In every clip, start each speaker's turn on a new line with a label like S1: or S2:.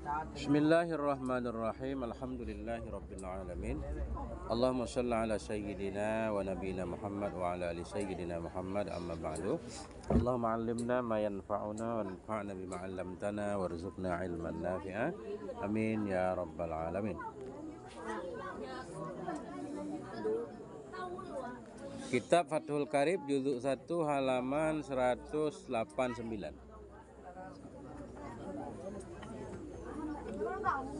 S1: Bismillahirrahmanirrahim. Alhamdulillahirabbil alamin. Allahumma shalli ala sayyidina wa nabiyina Muhammad wa ala ali sayyidina Muhammad, amma ba'du. Allahumma 'allimna ma yanfa'una wanfa'na bima 'allamtana warzuqna ilman nafi'a. Amin ya rabbal alamin. Kitab Fathul Qarib juzuk 1 halaman 189.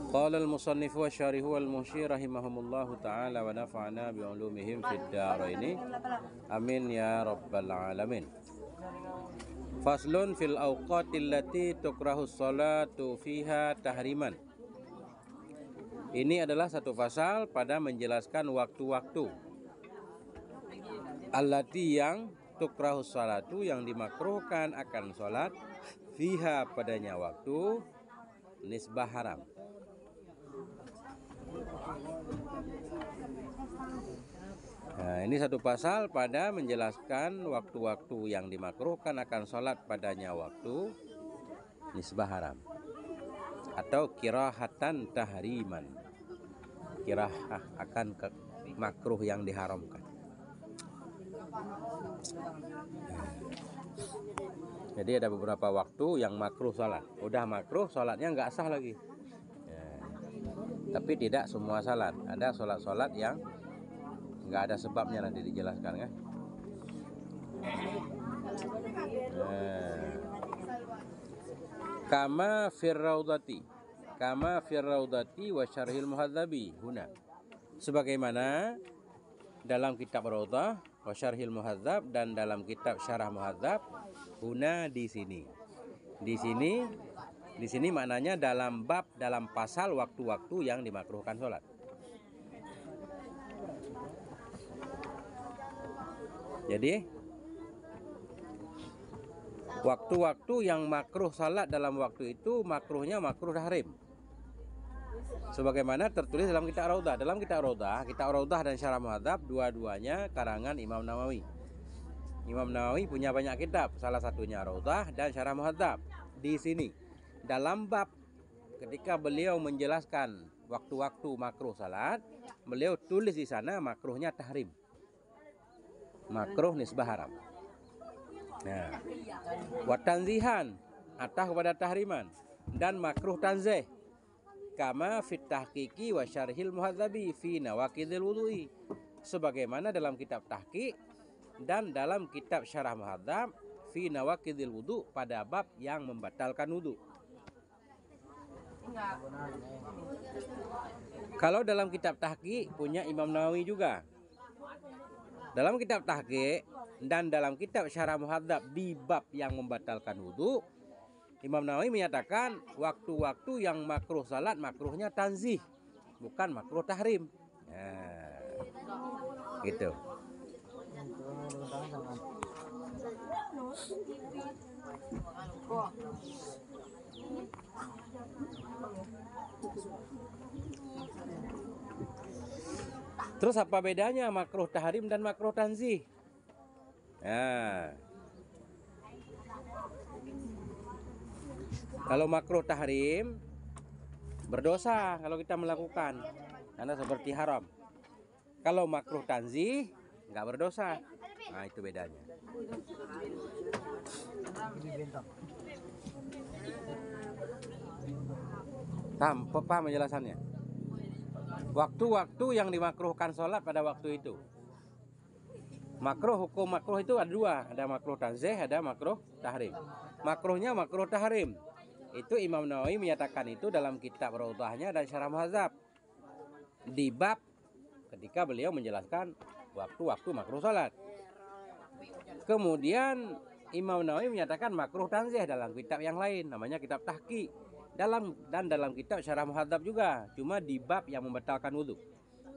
S1: Qala al-musannifu wa syarihu wal-muhsyi rahimahumullahu ta'ala wa nafa'ana bi'ulumihim fid dharaini. Amin ya rabbal alamin. Faslun fil awqatil lati tukrahu sholatu fiha tahriman. Ini adalah satu pasal pada menjelaskan waktu-waktu allati yang tukrahu sholatu, yang dimakruhkan akan sholat, fiha padanya waktu, nisbah haram. Nah, ini satu pasal pada menjelaskan waktu-waktu yang dimakruhkan akan sholat padanya waktu, nisbah haram atau kirahatan tahriman, kirahah akan makruh yang diharamkan. Jadi ada beberapa waktu yang makruh sholat. Udah makruh, sholatnya nggak sah lagi. Tapi tidak semua sholat. Ada sholat-sholat yang nggak ada sebabnya, nanti dijelaskan kan. Kama firraudati wa syarhil muhadzabi huna. Sebagaimana dalam kitab Raudhah wa syarhil muhadzab dan dalam kitab syarah muhadzab, huna di sini. Di sini maknanya dalam bab, dalam pasal waktu-waktu yang dimakruhkan sholat. Jadi waktu-waktu yang makruh salat dalam waktu itu makruhnya makruh tahrim. Sebagaimana tertulis dalam kitab Raudhah. Dalam kitab Raudhah dan Syarah Muhadzab, dua-duanya karangan Imam Nawawi. Imam Nawawi punya banyak kitab, salah satunya Raudhah dan Syarah Muhadzab. Di sini dalam bab ketika beliau menjelaskan waktu-waktu makruh salat, beliau tulis di sana makruhnya tahrim. Makruh nisbah haram. Nah, wa tanzihan atah kepada tahriman, dan makruh tanzih kama fit tahqiqi wa syarhil muhadzabi fi nawaqidil wudu'i, sebagaimana dalam kitab tahqiq dan dalam kitab syarah muhadzab fi nawaqidil wudu, pada bab yang membatalkan wudu. Kalau dalam kitab tahqiq punya Imam Nawawi juga. Dalam kitab tahqiq dan dalam kitab syarah muhadzab di bab yang membatalkan wudu, Imam Nawawi menyatakan waktu-waktu yang makruh salat makruhnya tanzih, bukan makruh tahrim. Nah, gitu. Terus apa bedanya makruh tahrim dan makruh tanzih? Nah, kalau makruh tahrim berdosa kalau kita melakukan, karena seperti haram. Kalau makruh tanzih nggak berdosa. Nah, itu bedanya. Paham penjelasannya? Waktu-waktu yang dimakruhkan sholat pada waktu itu. Makruh, hukum makruh itu ada dua. Ada makruh tanzih, ada makruh tahrim. Makruhnya makruh tahrim. Itu Imam Nawawi menyatakan itu dalam kitab Raudhahnya dan Syarah Muhadzab. Di bab ketika beliau menjelaskan waktu-waktu makruh sholat. Kemudian Imam Nawawi menyatakan makruh tanzih dalam kitab yang lain, namanya kitab tahqiq. Dalam kitab Syarah Muhadzab juga, cuma di bab yang membatalkan wudu.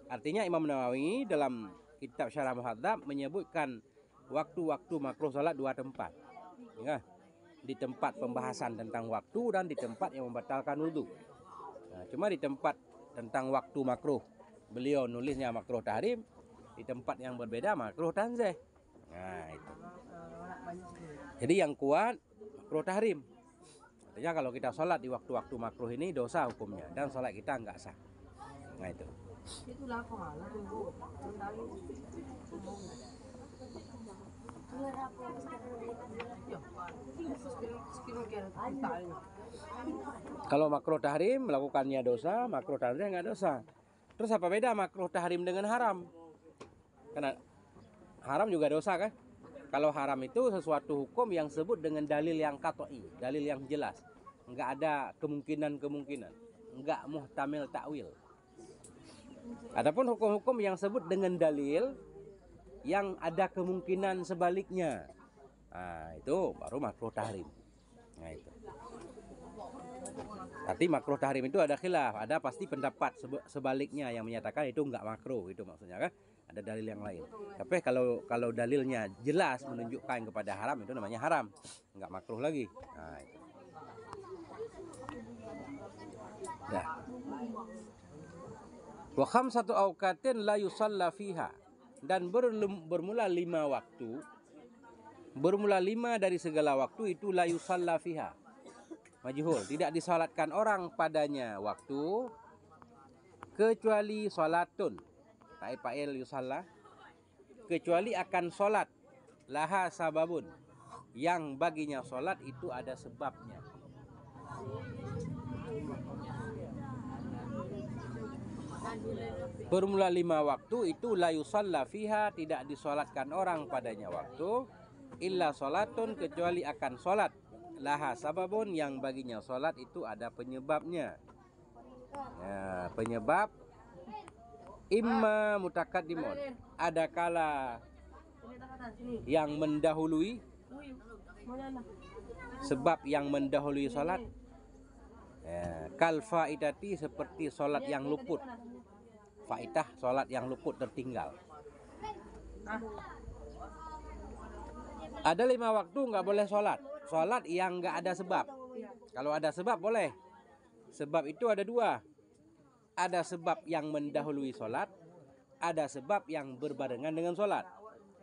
S1: Artinya Imam Nawawi dalam kitab Syarah Muhadzab menyebutkan waktu-waktu makruh salat dua tempat. Ya, di tempat pembahasan tentang waktu dan di tempat yang membatalkan wudu. Nah, cuma di tempat tentang waktu makruh beliau nulisnya makruh tahrim, di tempat yang berbeda makruh tanzih. Nah, itu. Jadi yang kuat makruh tahrim. Artinya kalau kita sholat di waktu-waktu makruh ini dosa hukumnya dan sholat kita nggak sah. Nah itu. Kalau makruh tahrim melakukannya dosa, makruh tahrim nggak dosa. Terus apa beda makruh tahrim dengan haram? Karena haram juga dosa kan? Kalau haram itu sesuatu hukum yang sebut dengan dalil yang qat'i, dalil yang jelas. Nggak ada kemungkinan-kemungkinan, nggak muhtamil ta'wil. Adapun hukum-hukum yang sebut dengan dalil yang ada kemungkinan sebaliknya, nah itu baru makruh tahrim. Nah itu. Tapi makruh tahrim itu ada khilaf, ada pasti pendapat sebaliknya yang menyatakan itu nggak makruh, itu maksudnya kan? Ada dalil yang lain. Tapi kalau dalilnya jelas menunjukkan kepada haram, itu namanya haram, nggak makruh lagi. Nah, itu. Dah. Wa khamsatu awqatin la yusalla fiha, dan bermula 5 waktu, bermula 5 dari segala waktu itu la yusalla fiha, majhul, tidak disalatkan orang padanya waktu kecuali salatun, fa'il yusalla, kecuali akan salat, laha sababun, yang baginya salat itu ada sebabnya. Bermula 5 waktu itu la yusalla fiha, tidak disolatkan orang padanya waktu, illa solatun, kecuali akan solat, laha sababun, yang baginya solat itu ada penyebabnya. Ya, penyebab imma mutakaddimun, ada kala yang mendahului, sebab yang mendahului solat. Ya, kal faidati, seperti solat yang luput. Faidah, solat yang luput, tertinggal. Ada 5 waktu nggak boleh solat. Solat yang nggak ada sebab. Kalau ada sebab boleh. Sebab itu ada 2. Ada sebab yang mendahului solat, ada sebab yang berbarengan dengan solat.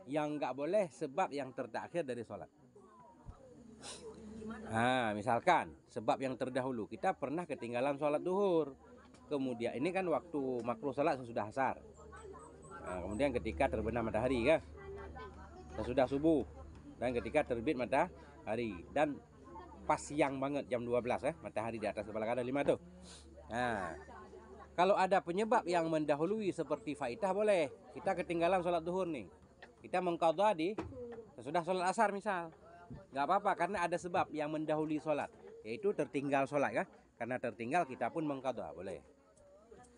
S1: Yang nggak boleh sebab yang terakhir dari solat. Nah, misalkan sebab yang terdahulu, kita pernah ketinggalan sholat duhur, kemudian ini kan waktu makruh sholat sesudah asar. Nah, kemudian ketika terbenam matahari kan, sesudah subuh, dan ketika terbit matahari, dan pas siang banget jam 12 matahari di atas kepala kada 5 tuh. Nah, kalau ada penyebab yang mendahului seperti faidah boleh. Kita ketinggalan sholat duhur nih, kita mengqadha di sesudah sholat asar misal. Nggak apa-apa karena ada sebab yang mendahului sholat, yaitu tertinggal sholat kan. Karena tertinggal kita pun mengqadha, boleh.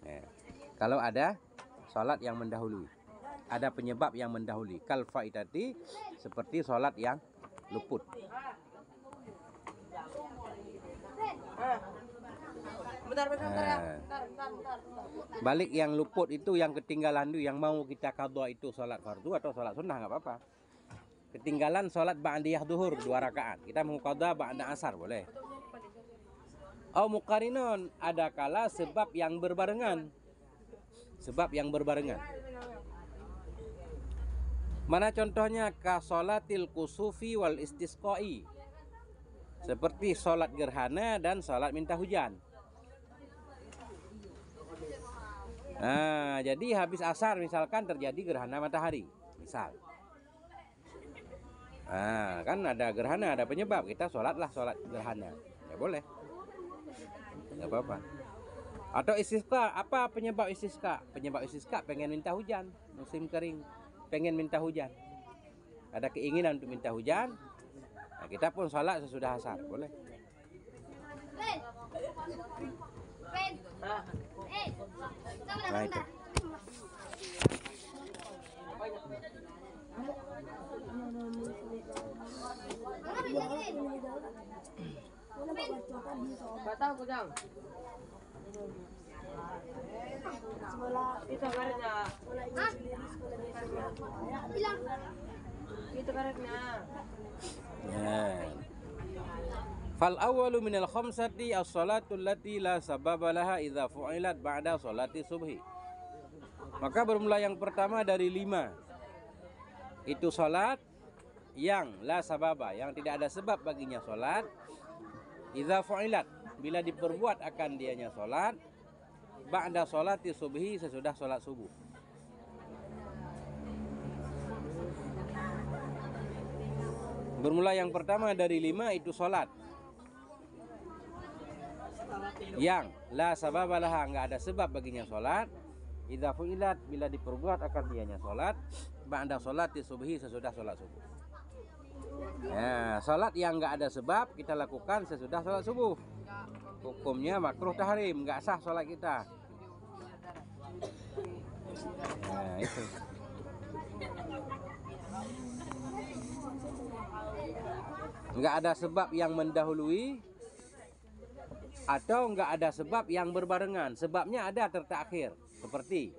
S1: Ya. Kalau ada sholat yang mendahului, ada penyebab yang mendahului, kal faidati, seperti sholat yang luput. Balik yang luput itu, yang ketinggalan itu, yang mau kita qadha itu sholat fardu atau sholat sunnah nggak apa-apa. Ketinggalan sholat ba'diyah duhur 2 rakaat, kita mau qadha ba'da asar boleh. Au muqarinon, ada kala sebab yang berbarengan. Sebab yang berbarengan. Mana contohnya? Ka sholatil kusufi wal istisqai, seperti sholat gerhana dan sholat minta hujan. Nah, jadi habis asar misalkan terjadi gerhana matahari, misal. Nah, kan ada gerhana, ada penyebab, kita sholatlah sholat gerhana, ya boleh, nggak apa-apa. Atau istisqa, apa penyebab istisqa? Penyebab istisqa pengen minta hujan, musim kering, pengen minta hujan, ada keinginan untuk minta hujan. Nah, kita pun sholat sesudah asar, boleh. Nah itu.
S2: Tahu kujang. Itu karetnya. Hilang. Itu karetnya.
S1: Fal awwalu minal khamsati as-salatu allati la sababa laha idza fu'ilat ba'da salati subhi. Maka bermula yang pertama dari 5. Itu salat yang la sababa, yang tidak ada sebab baginya salat, Idza fu'ilat, bila diperbuat akan dianya salat, ba'da salati subhi, sesudah salat subuh. Bermula yang pertama dari 5 itu salat yang la sababalah, enggak ada sebab baginya salat. Idza fu'ilat, bila diperbuat akan dianya salat, ba'da salati subhi, sesudah salat subuh. Ya, salat yang enggak ada sebab kita lakukan sesudah salat subuh, hukumnya makruh tahrim, enggak sah salat kita. Nah, itu. Enggak ada sebab yang mendahului atau enggak ada sebab yang berbarengan. Sebabnya ada tertakhir, seperti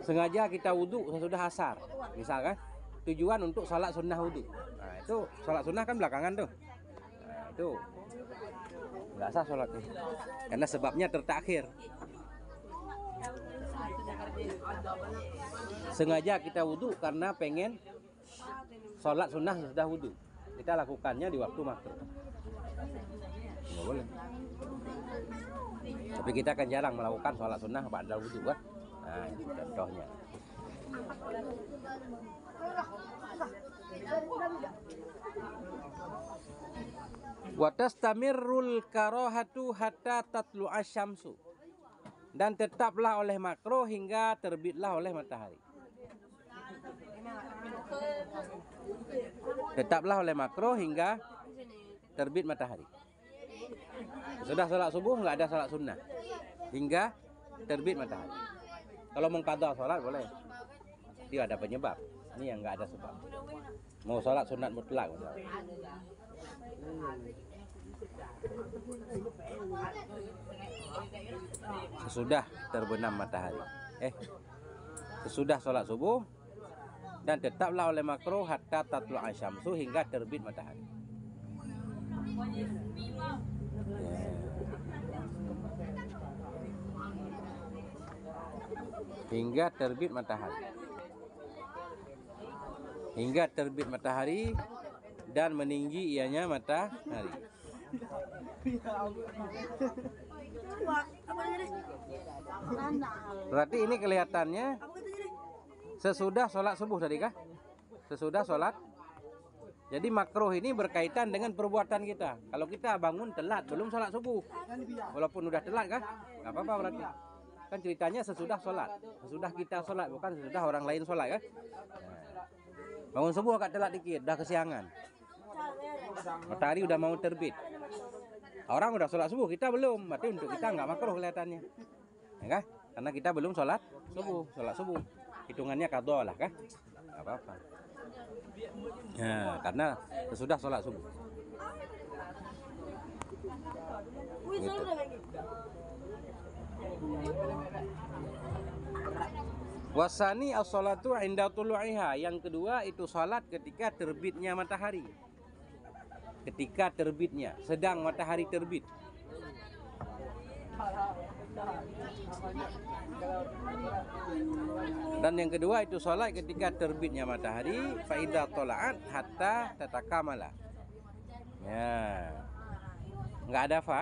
S1: sengaja kita wudhu sesudah asar, misalkan tujuan untuk salat sunnah wudhu. Nah, itu salat sunnah kan belakangan tuh. Nah, itu enggak sah salatnya karena sebabnya tertakhir. Sengaja kita wudhu karena pengen salat sunnah sesudah wudhu, kita lakukannya di waktu makruh, nggak boleh. Tapi kita kan jarang melakukan salat sunnah ba'da wudhu kan. Nah, itu contohnya. Wa tastamirrul karahatu hatta tatlu'a syamsu, dan tetaplah oleh makruh hingga terbitlah oleh matahari. Tetaplah oleh makruh hingga terbit matahari. Sudah salat subuh nggak ada salat sunnah hingga terbit matahari. Kalau mengqadha salat boleh, dia ada penyebab. Ini yang nggak ada sebab. Mau salat sunat mutlak. Sesudah terbenam matahari. Sesudah salat subuh, dan tetaplah oleh makruh hatta tatlu'a syamsu, hingga terbit matahari. Hingga terbit matahari. Hingga terbit matahari dan meninggi ianya matahari. Berarti ini kelihatannya sesudah sholat subuh tadi kah? Sesudah sholat. Jadi makruh ini berkaitan dengan perbuatan kita. Kalau kita bangun telat belum sholat subuh, walaupun udah telat kah? Gak apa-apa berarti. Kan ceritanya sesudah sholat, sesudah kita sholat, bukan sesudah orang lain sholat kan? Bangun subuh agak telat dikit, udah kesiangan. Matahari udah mau terbit. Orang udah sholat subuh, kita belum. Berarti untuk kita nggak makruh kelihatannya, ya kan? Karena kita belum sholat subuh. Sholat subuh hitungannya qadha lah kan? Nggak apa-apa. Ya, karena sesudah sholat subuh. Gitu. Wasani as-salatu inda tulu'iha. Yang kedua itu salat ketika terbitnya matahari. Ketika terbitnya, sedang matahari terbit. Dan yang kedua itu salat ketika terbitnya matahari, fa idza tala'at hatta tatakamala. Ya. Enggak ada fa?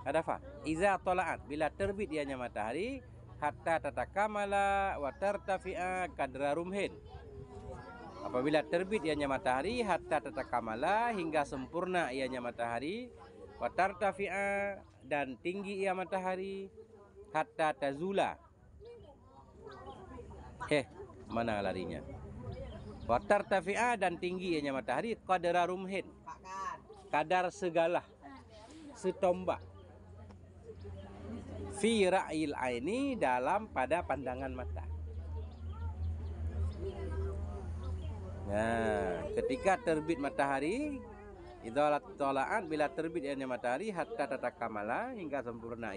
S1: Ada fa. Iza tala'at, bila terbit ianya matahari, hatta tatakamala wa tartafi'a kadra rumhin. Apabila terbit ianya matahari, hatta tatakamala, hingga sempurna ianya matahari, wa tartafi'a, dan tinggi ia matahari, hatta tazula. Mana larinya? Wa tartafi'a, dan tinggi ianya matahari, kadra rumhin, kadar segalah, setombak. Fi ra'il aini, dalam pada pandangan mata. Nah, ketika terbit matahari, idza tala'at, bila terbit ianya matahari, hatta tatakamala, hingga sempurna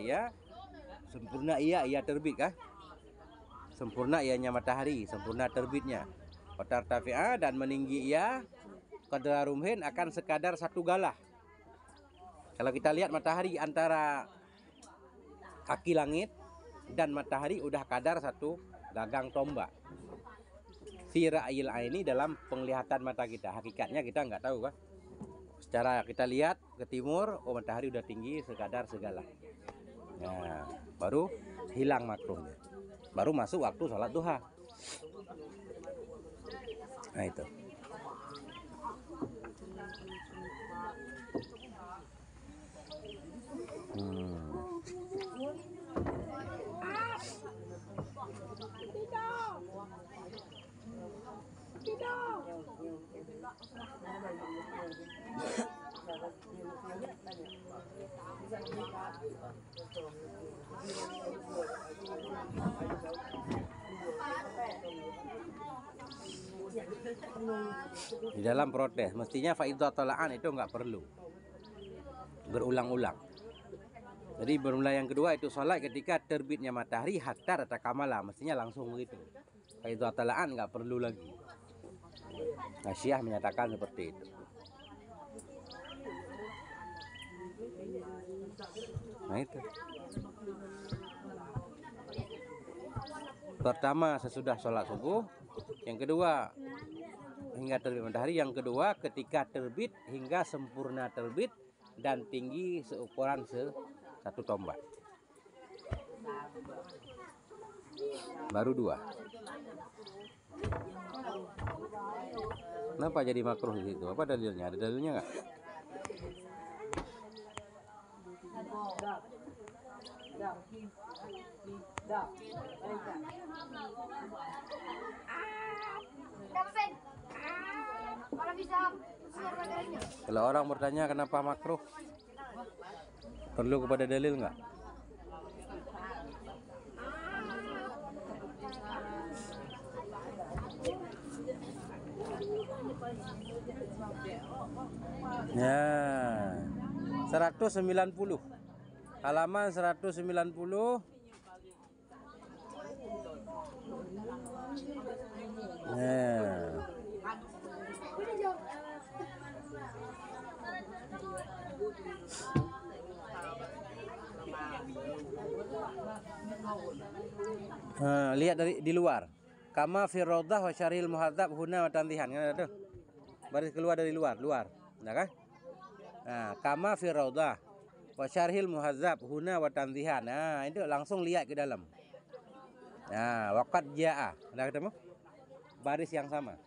S1: ia terbit kah? Sempurna ianya matahari, sempurna terbitnya. Watartafi'a, dan meninggi ia qadra rumhin, akan sekadar satu galah. Kalau kita lihat matahari antara kaki langit dan matahari udah kadar satu gagang tombak. Fi ra'il aini, dalam penglihatan mata kita. Hakikatnya kita nggak tahu kan. Secara kita lihat ke timur, oh matahari udah tinggi sekadar segala. Nah, baru hilang makruhnya. Baru masuk waktu sholat duha. Nah itu. Di dalam protes mestinya faidah tolaan itu nggak perlu berulang-ulang. Jadi bermula yang kedua itu sholat ketika terbitnya matahari hatta takamala, mestinya langsung begitu. Faidah tolaan nggak perlu lagi. Nah, Syiah menyatakan seperti itu. Nah itu. Pertama sesudah sholat subuh, yang kedua hingga terbit matahari, yang kedua ketika terbit hingga sempurna terbit dan tinggi seukuran satu tombak. Baru dua. Kenapa jadi makruh di situ? Apa dalilnya? Ada dalilnya nggak? Kalau orang bertanya kenapa makruh, perlu kepada dalil nggak? Ya, 190 halaman 190. Nah. Lihat dari di luar. Kama fi rawdah wa syarhil muhadzab huna wa tanzihan. Kan ada tuh. Baris keluar dari luar. Nah kan? Nah, kama fi rawdah wa syarhil muhadzab huna wa tanzihan. Nah, itu langsung lihat ke dalam. Nah, waqad jaa. Ada ketemu? Baris yang sama.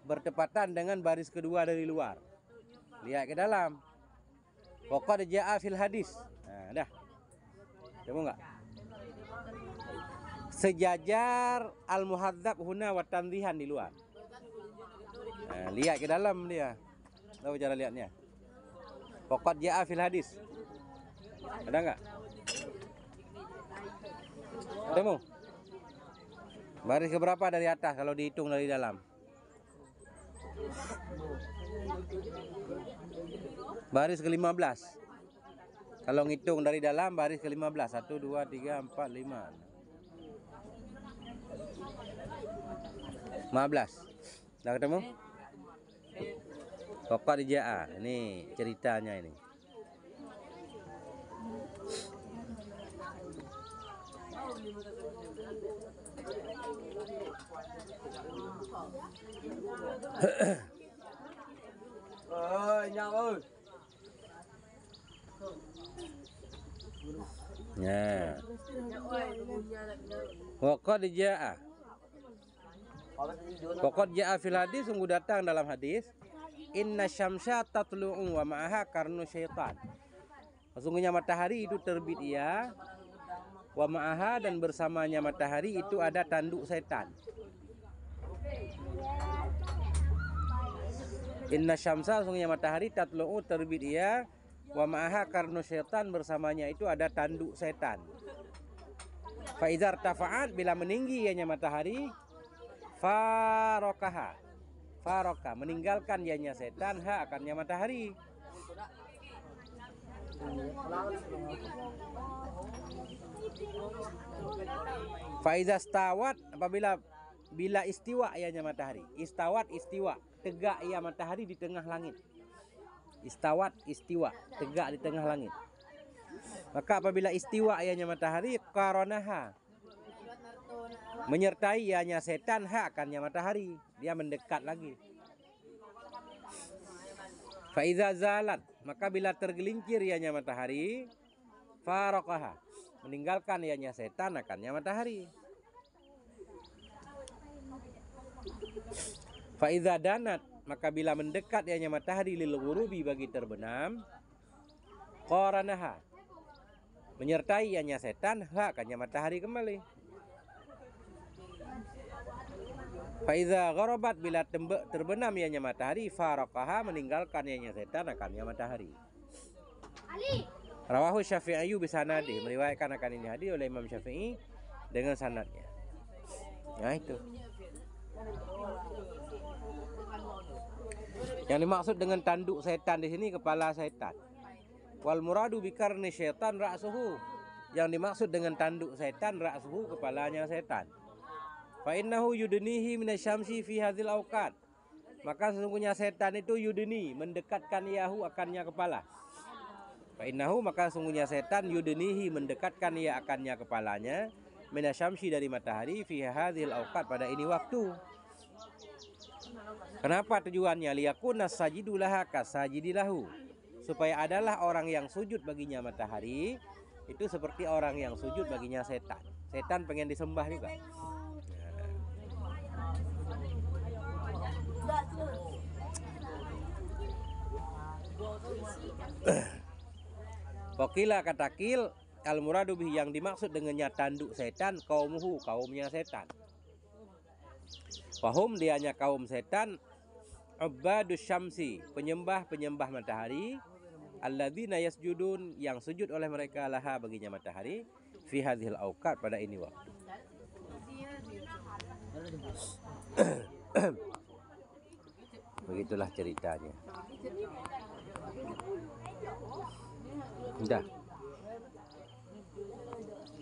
S1: Bertepatan dengan baris kedua dari luar. Lihat ke dalam. Waqad jaa fil hadis. Nah, dah. Ketemu enggak? Sejajar al-muhadzab huna wa tanzihan di luar. Nah, lihat ke dalam dia. Tahu cara lihatnya? Waqad jaa fil hadis. Ada enggak? Ketemu? Baris keberapa dari atas kalau dihitung dari dalam? Baris ke-15. Kalau ngitung dari dalam baris ke-15. 1, 2, 3, 4, 5. 15. Dah ketemu? Pokok di JA. Ini ceritanya ini. Ya. Pokok di JA. Pokok JA fil hadis, sungguh datang dalam hadis. Inna syamsa tatlu'u wa ma'aha karnu syaitan. Sesungguhnya matahari itu terbit ia, wa ma'aha dan bersamanya matahari itu ada tanduk setan. Inna syamsa, sesungguhnya matahari tatlu'u terbit ia, wa ma'aha karnu syaitan, bersamanya itu ada tanduk setan. Faizar tafa'at, bila meninggi ianya matahari, farokaha, faroka, meninggalkan ianya setan, ha akannya matahari. Faizah stawat, apabila istiwa ianya matahari. Istawat istiwa, tegak ia matahari di tengah langit. Istawat istiwa, tegak di tengah langit. Maka apabila istiwa ianya matahari, qaronaha, menyertai ianya setan, ha akannya matahari, dia mendekat lagi. Faiza zalat, maka bila tergelincir ianya matahari, faraqaha, meninggalkan ianya setan akannya matahari. Faiza danat, maka bila mendekat ianya matahari lil ghurubi bagi terbenam, qaranaha, menyertai ianya setan akannya matahari kembali. Faiza gharabat, bila terbenam ianya matahari, faraqaha, meninggalkan ianya setan akannya matahari. Rawahu Syafi'i bisanadi, meriwayatkan akan ini hadis oleh Imam Syafi'i dengan sanadnya. Nah itu. Yang dimaksud dengan tanduk setan di sini kepala setan. Wal muradu bikarni syaitan ra'suhu. Yang dimaksud dengan tanduk setan ra'suhu, kepalanya setan. Fa innahu yudnihi minasyamsi fi hadzal awqat. Maka sesungguhnya setan itu yudni, mendekatkan yahu akannya kepala. Fa innahu, maka sesungguhnya setan yudnihi, mendekatkan ia akannya kepalanya, minasyamsi, dari matahari, fi hadzal awqat, pada ini waktu. Kenapa tujuannya? Liyakuna sajidu laha kasajidilahu, supaya adalah orang yang sujud baginya matahari itu seperti orang yang sujud baginya setan. Setan pengen disembah juga. Wakila katakil al muradu bih, yang dimaksud dengannya tanduk setan, kaumuhu, kaumnya setan. Fahum, dianya kaum setan, ubadus syamsi, penyembah matahari, alladzina yasjudun, yang sujud oleh mereka laha, baginya matahari, fi hadhil awqat, pada ini waktu. Begitulah ceritanya. Sudah.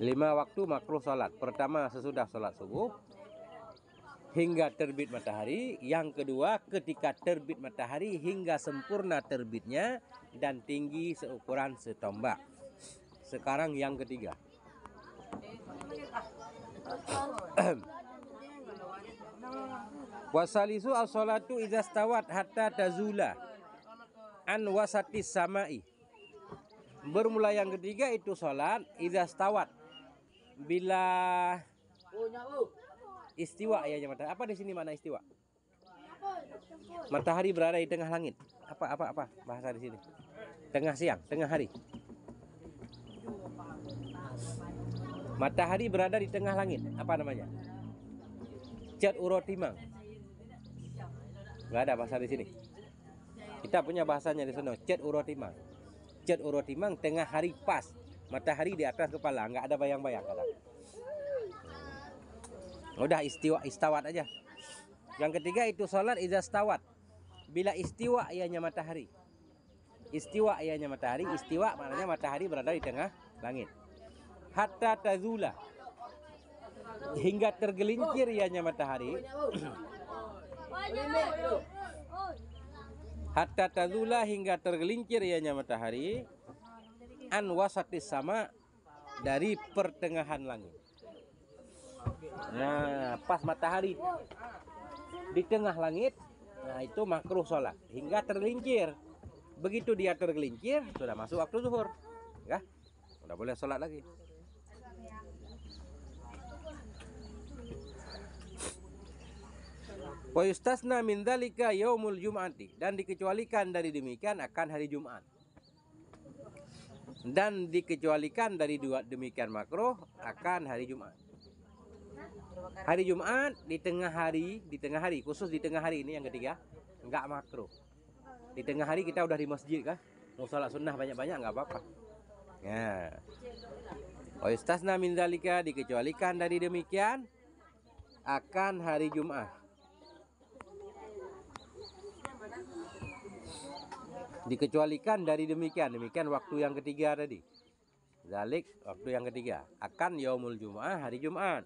S1: 5 waktu makruh salat. Pertama sesudah salat subuh hingga terbit matahari. Yang kedua ketika terbit matahari hingga sempurna terbitnya dan tinggi seukuran setombak. Sekarang yang ketiga. Wasalisu as-salatu idza stawat hatta tazula an wasatis samai. Bermula yang ketiga itu salat idza stawat, bila istiwa ya matahari. Apa di sini makna istiwa? Matahari berada di tengah langit. Apa bahasa di sini? Tengah siang, tengah hari. Matahari berada di tengah langit. Apa namanya? Cet urotimang. Nggak ada bahasa di sini. Kita punya bahasanya di sana. Cet urotimang. Cet urotimang, tengah hari pas. Matahari di atas kepala, nggak ada bayang-bayang kadang. Udah istawat aja. Yang ketiga itu salat idza stawat, bila istiwa ianya matahari. Istiwa ianya matahari. Istiwa maknanya matahari berada di tengah langit. Hatta tazula, hingga tergelincir ianya matahari. Hatta tazula, hingga tergelincir ianya matahari, an wasatis sama, dari pertengahan langit. Nah, pas matahari di tengah langit, nah itu makruh sholat hingga tergelincir. Begitu dia tergelincir, sudah masuk waktu zuhur, ya, udah boleh sholat lagi. Wa yustasna min dzalika yaumul jum'ati, dan dikecualikan dari demikian akan hari Jumat. Dan dikecualikan dari demikian makruh akan hari Jumat. Hari Jumat di tengah hari, khusus di tengah hari ini yang ketiga, enggak makruh. Di tengah hari kita udah di masjid kah? Mau sholat sunnah banyak-banyak enggak apa-apa. Ya. Wa yustasna min dzalika, dikecualikan dari demikian akan hari Jumat. Dikecualikan dari demikian waktu yang ketiga tadi. Zalik, waktu yang ketiga akan yaumul jum'ah, hari Jumat.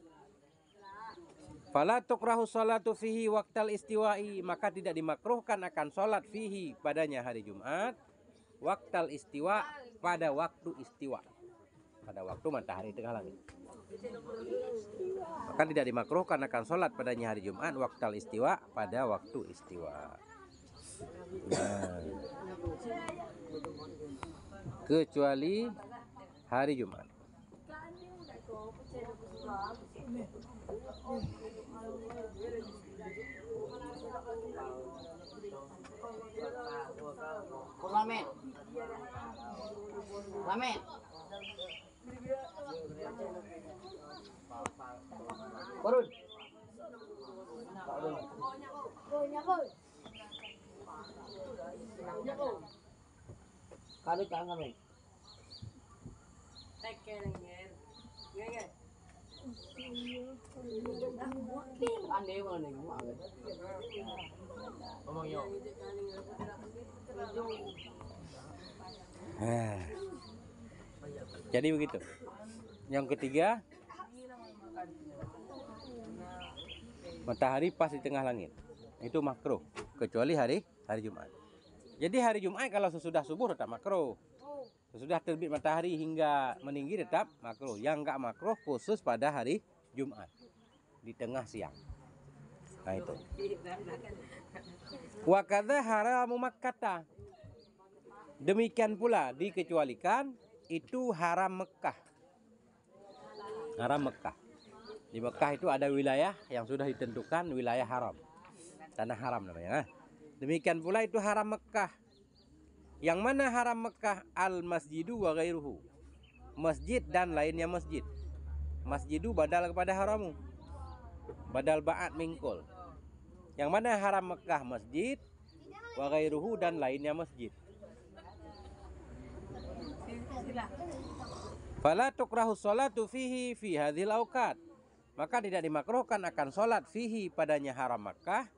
S1: Fala tukrahu salatu fihi waqtal istiwa'i, maka tidak dimakruhkan akan salat fihi, padanya hari Jumat, waqtal istiwa, pada waktu istiwa, pada waktu matahari tengah langit. Maka tidak dimakruhkan akan salat padanya hari Jumat, waqtal istiwa, pada waktu istiwa. Nah, kecuali hari Jumat.
S2: Lamet. Lamet. Korun. Kalau jangan kami. Ande mana ni? Ngomong yo.
S1: Nah, jadi begitu. Yang ketiga, matahari pas di tengah langit. Itu makruh, kecuali hari Jumat. Jadi hari Jumat kalau sesudah subuh tetap makruh. Sesudah terbit matahari hingga meninggi tetap makruh. Yang enggak makruh khusus pada hari Jumat di tengah siang. Nah itu. Wa kadza haramu Makkah. Demikian pula dikecualikan itu haram Mekah. Haram Mekah. Di Mekah itu ada wilayah yang sudah ditentukan wilayah haram. Tanah haram namanya. Demikian pula itu haram Mekah. Yang mana haram Mekah? Al-masjidu wa ghairuhu. Masjid dan lainnya masjid. Masjidu badal kepada haramu. Badal ba'at mingkul. Yang mana haram Mekah? Masjid wa ghairuhu dan lainnya masjid. Fala tukrahu sholatu fihi fi hadhil auqat. Maka tidak dimakruhkan akan sholat fihi padanya haram Makkah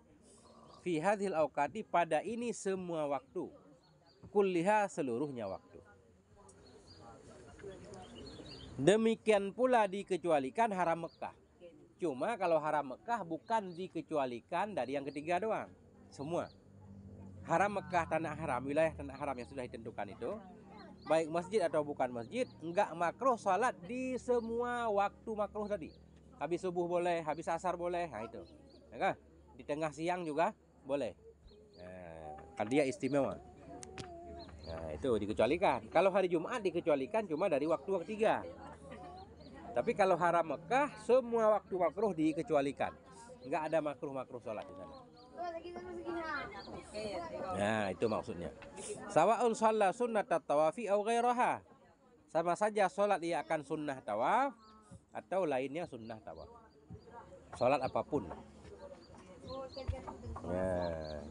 S1: fi hadhil auqati pada ini semua waktu. Kulliha seluruhnya waktu. Demikian pula dikecualikan haram Mekah. Cuma kalau haram Mekah bukan dikecualikan dari yang ketiga doang. Semua. Haram Mekah, tanah haram, wilayah tanah haram yang sudah ditentukan itu, baik masjid atau bukan masjid, enggak makruh salat di semua waktu makruh tadi. Habis subuh boleh, habis asar boleh, nah itu. Ya kan? Di tengah siang juga boleh. Nah, kan dia istimewa. Nah, itu dikecualikan. Kalau hari Jumat dikecualikan cuma dari waktu ketiga. Tapi kalau haram Mekah semua waktu makruh dikecualikan. Enggak ada makruh-makruh salat di sana. Nah, itu maksudnya. Sawa'un shalla sunnatat tawafi au ghairaha. Sama saja salat dia akan sunnah tawaf atau lainnya sunnah tawaf. Salat apapun. Nah.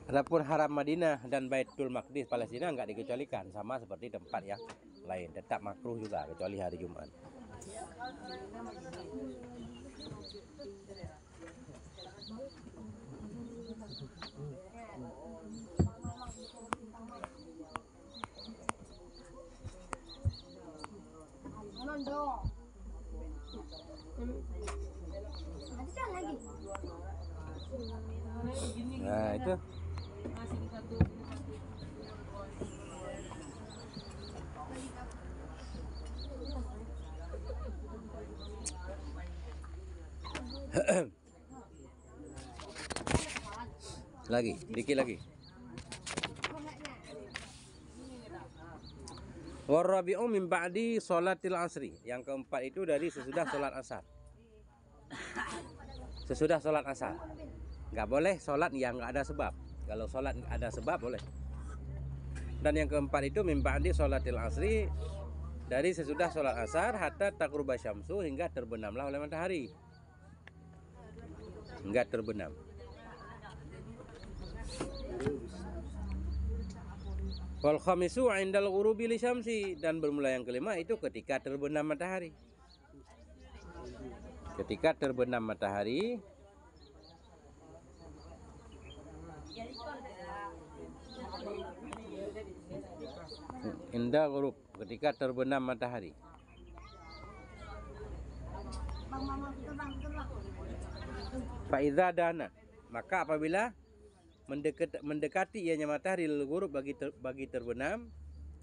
S1: Adapun haram Madinah dan Baitul Maqdis Palestina enggak dikecualikan, sama seperti tempat yang lain, tetap makruh juga kecuali hari Jumat. Nah, itu. Lagi, dikit lagi. Warabi'u min ba'di sholatil asri. Yang keempat itu dari sesudah sholat asar. Sesudah sholat asar. Nggak boleh sholat yang nggak ada sebab. Kalau sholat ada sebab boleh. Dan yang keempat itu min ba'di sholatil asri, dari sesudah sholat asar hatta taqruba syamsu, hingga terbenamlah oleh matahari. Hingga terbenam. Wal khamisu 'indal ghurubi lisyamsi, dan bermula yang kelima itu ketika terbenam matahari. Ketika terbenam matahari Indah ghurub, ketika terbenam matahari. Faiza dana, maka apabila mendekati ianya matahari lil ghurub bagi terbenam,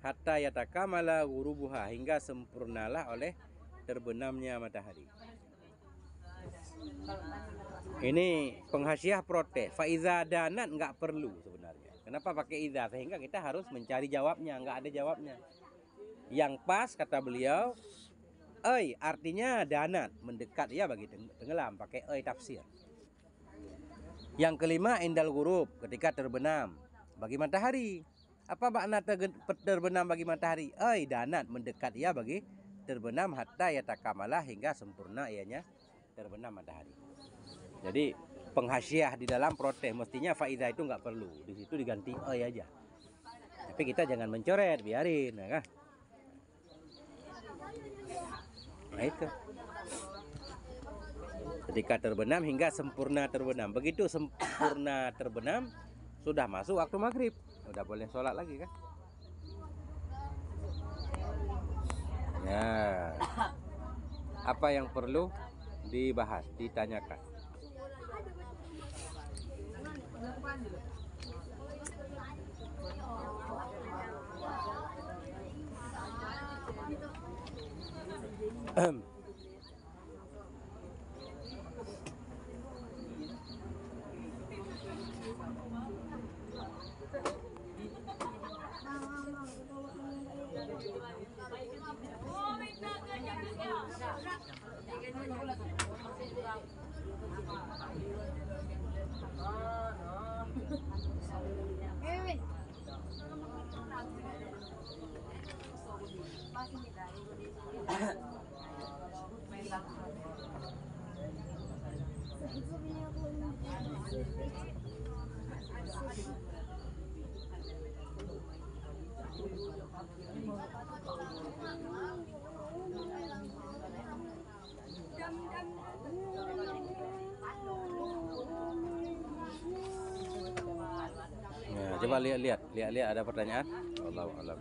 S1: hatta yatakamala ghurubuha, hingga sempurnalah oleh terbenamnya matahari. Ini penghasiah protes. Faiza danat nggak perlu sebenarnya. Kenapa pakai iza? Sehingga kita harus mencari jawabnya, nggak ada jawabnya. Yang pas kata beliau, artinya danat, mendekat ya bagi tenggelam, pakai tafsir. Yang kelima, indal ghurub, ketika terbenam bagi matahari. Apa makna terbenam bagi matahari? Danat, mendekat ya bagi terbenam, hatta yatakamalah, hingga sempurna ianya terbenam matahari. Jadi penghasiah di dalam protes, mestinya faiza itu nggak perlu, di situ diganti aja. Tapi kita jangan mencoret, biarin, ya kan? Nah itu. Ketika terbenam hingga sempurna terbenam. Begitu sempurna terbenam, sudah masuk waktu maghrib, udah boleh sholat lagi kan? Ya. Apa yang perlu dibahas, ditanyakan? Ya, coba lihat ada pertanyaan? Allahu a'lam.